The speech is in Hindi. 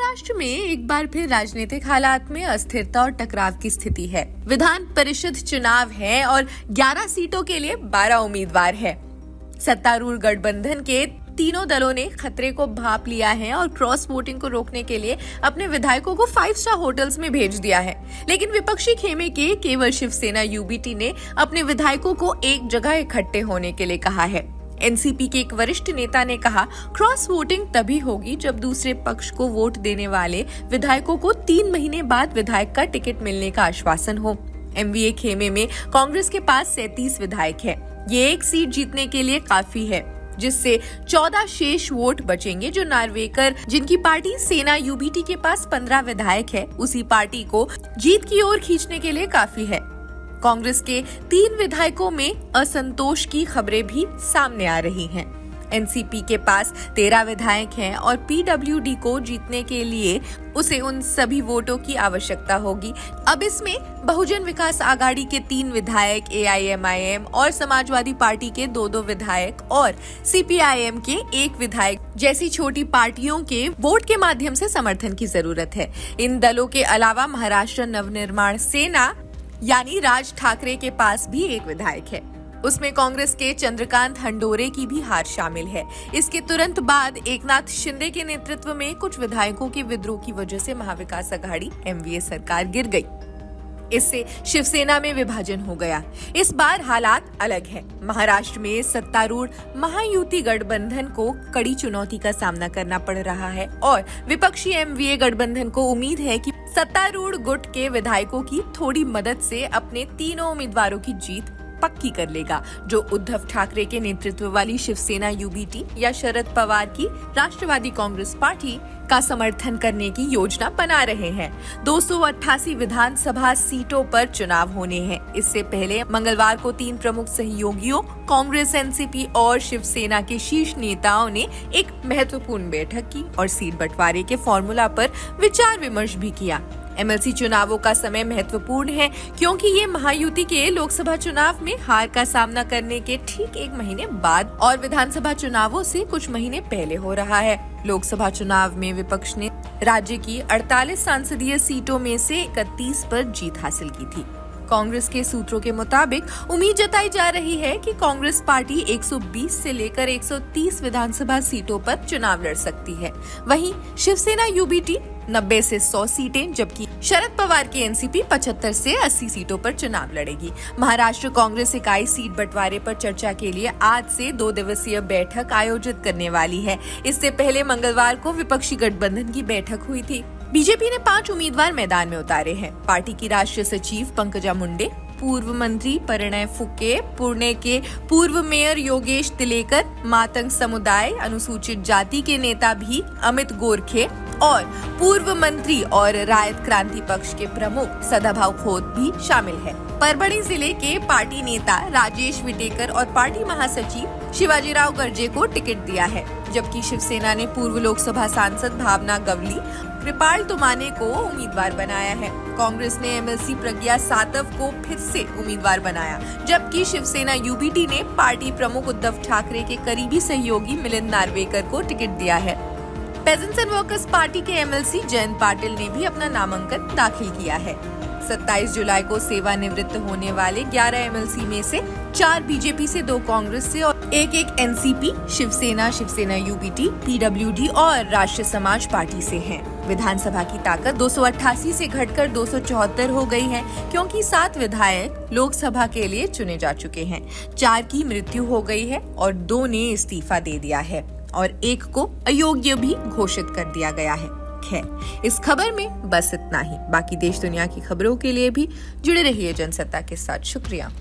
महाराष्ट्र में एक बार फिर राजनीतिक हालात में अस्थिरता और टकराव की स्थिति है। विधान परिषद चुनाव है और 11 सीटों के लिए 12 उम्मीदवार है। सत्तारूढ़ गठबंधन के तीनों दलों ने खतरे को भांप लिया है और क्रॉस वोटिंग को रोकने के लिए अपने विधायकों को 5 स्टार होटल्स में भेज दिया है। लेकिन विपक्षी खेमे के केवल शिवसेना यूबीटी ने अपने विधायकों को एक जगह इकट्ठे होने के लिए कहा है। एनसीपी के एक वरिष्ठ नेता ने कहा, क्रॉस वोटिंग तभी होगी जब दूसरे पक्ष को वोट देने वाले विधायकों को 3 महीने बाद विधायक का टिकट मिलने का आश्वासन हो। एमवीए खेमे में कांग्रेस के पास 37 विधायक है। ये एक सीट जीतने के लिए काफी है, जिससे 14 शेष वोट बचेंगे जो नार्वेकर, जिनकी पार्टी सेना यूबीटी के पास 15 विधायक है, उसी पार्टी को जीत की ओर खींचने के लिए काफी है। कांग्रेस के 3 विधायकों में असंतोष की खबरें भी सामने आ रही हैं। एनसीपी के पास 13 विधायक हैं और पीडब्ल्यूडी को जीतने के लिए उसे उन सभी वोटों की आवश्यकता होगी। अब इसमें बहुजन विकास आघाड़ी के 3 विधायक, एआईएमआईएम और समाजवादी पार्टी के 2-2 विधायक और सीपीआईएम के 1 विधायक जैसी छोटी पार्टियों के वोट के माध्यम से समर्थन की जरूरत है। इन दलों के अलावा महाराष्ट्र नवनिर्माण सेना यानी राज ठाकरे के पास भी 1 विधायक है। उसमें कांग्रेस के चंद्रकांत हंडोरे की भी हार शामिल है। इसके तुरंत बाद एकनाथ शिंदे के नेतृत्व में कुछ विधायकों के विद्रोह की वजह से महाविकास आघाड़ी एमवीए सरकार गिर गई। इससे शिवसेना में विभाजन हो गया। इस बार हालात अलग है। महाराष्ट्र में सत्तारूढ़ महायुति गठबंधन को कड़ी चुनौती का सामना करना पड़ रहा है और विपक्षी एमवीए गठबंधन को उम्मीद है कि सत्तारूढ़ गुट के विधायकों की थोड़ी मदद से अपने तीनों उम्मीदवारों की जीत पक्की कर लेगा, जो उद्धव ठाकरे के नेतृत्व वाली शिवसेना यूबीटी या शरद पवार की राष्ट्रवादी कांग्रेस पार्टी का समर्थन करने की योजना बना रहे हैं। 288 विधानसभा सीटों पर चुनाव होने हैं। इससे पहले मंगलवार को 3 प्रमुख सहयोगियों कांग्रेस, एनसीपी और शिवसेना के शीर्ष नेताओं ने एक महत्वपूर्ण बैठक की और सीट बंटवारे के फॉर्मूला पर विचार विमर्श भी किया। एमएलसी चुनावों का समय महत्वपूर्ण है क्योंकि ये महायुति के लोकसभा चुनाव में हार का सामना करने के ठीक 1 महीने बाद और विधानसभा चुनावों से कुछ महीने पहले हो रहा है। लोकसभा चुनाव में विपक्ष ने राज्य की 48 संसदीय सीटों में से 31 पर जीत हासिल की थी। कांग्रेस के सूत्रों के मुताबिक उम्मीद जताई जा रही है कि कांग्रेस पार्टी 120 से लेकर 130 विधानसभा सीटों पर चुनाव लड़ सकती है। वहीं शिवसेना यूबीटी 90 से 100 सीटें, जबकि शरद पवार की एनसीपी 75 से 80 सीटों पर चुनाव लड़ेगी। महाराष्ट्र कांग्रेस इकाई सीट बंटवारे पर चर्चा के लिए आज से 2 दिवसीय बैठक आयोजित करने वाली है। इससे पहले मंगलवार को विपक्षी गठबंधन की बैठक हुई थी। बीजेपी ने 5 उम्मीदवार मैदान में उतारे हैं। पार्टी की राष्ट्रीय सचिव पंकजा मुंडे, पूर्व मंत्री परिणय फुके, पुणे के पूर्व मेयर योगेश तिलेकर, मातंग समुदाय, अनुसूचित जाति के नेता भी अमित गोरखे और पूर्व मंत्री और रायत क्रांति पक्ष के प्रमुख सदाभाऊ खोत भी शामिल है। परभणी जिले के पार्टी नेता राजेश विटेकर और पार्टी महासचिव शिवाजीराव गर्जे को टिकट दिया है, जबकि शिवसेना ने पूर्व लोकसभा सांसद भावना गवली, कृपाल तुमाने को उम्मीदवार बनाया है। कांग्रेस ने एमएलसी प्रज्ञा सातव को फिर से उम्मीदवार बनाया, जबकि शिवसेना यूबीटी ने पार्टी प्रमुख उद्धव ठाकरे के करीबी सहयोगी मिलिंद नार्वेकर को टिकट दिया है। पेजेंट्स एंड वर्कर्स पार्टी के एमएलसी जयंत पाटिल ने भी अपना नामांकन दाखिल किया है। 27 जुलाई को सेवानिवृत्त होने वाले 11 एमएलसी में से 4 बीजेपी से, 2 कांग्रेस से और 1 एनसीपी, शिवसेना यूबीटी, पीडब्ल्यूडी और राष्ट्रीय समाज पार्टी से हैं। विधानसभा की ताकत 288 से घटकर 274 हो गई है, क्योंकि 7 विधायक लोकसभा के लिए चुने जा चुके हैं। 4 की मृत्यु हो गई है और 2 ने इस्तीफा दे दिया है और 1 को अयोग्य भी घोषित कर दिया गया है। खैर, इस खबर में बस इतना ही। बाकी देश दुनिया की खबरों के लिए भी जुड़े रहिए जनसत्ता के साथ। शुक्रिया।